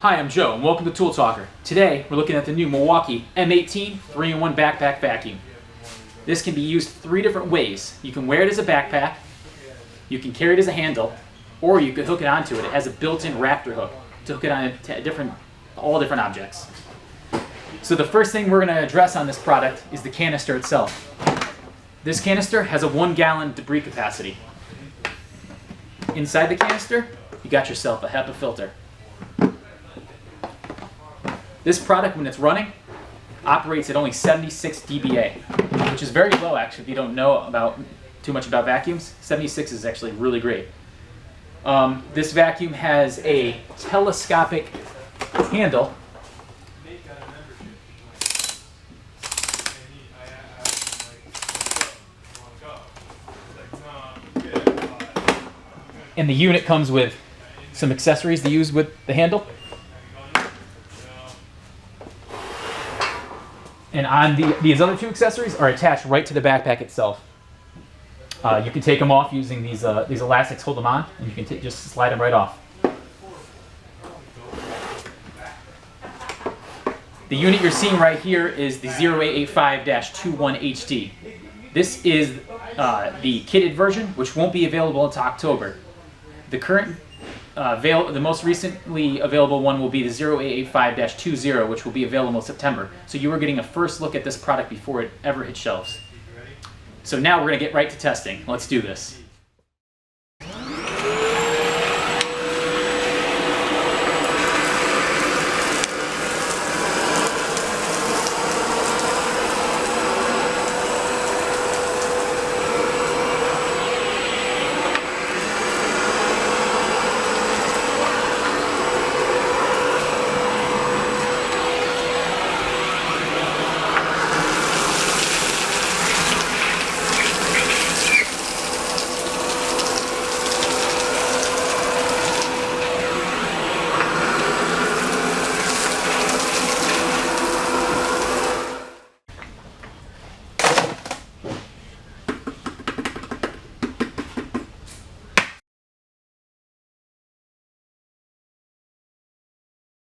Hi, I'm Joe, and welcome to Tool Talker. Today, we're looking at the new Milwaukee M18 3-in-1 backpack vacuum. This can be used 3 different ways. You can wear it as a backpack, you can carry it as a handle, or you could hook it onto it. It has a built-in Raptor hook to hook it on to all different objects. So the first thing we're going to address on this product is the canister itself. This canister has a 1-gallon debris capacity. Inside the canister, you got yourself a HEPA filter. This product, when it's running, operates at only 76 dBA, which is very low actually if you don't know too much about vacuums. 76 is actually really great. This vacuum has a telescopic handle. And the unit comes with some accessories to use with the handle. And on these other 2 accessories are attached right to the backpack itself. You can take them off using these elastics, hold them on, and you can just slide them right off. The unit you're seeing right here is the 0885-21HD. This is the kitted version, which won't be available until October. The most recently available one will be the 0885-20, which will be available in September. So you are getting a first look at this product before it ever hits shelves. So now we're going to get right to testing. Let's do this.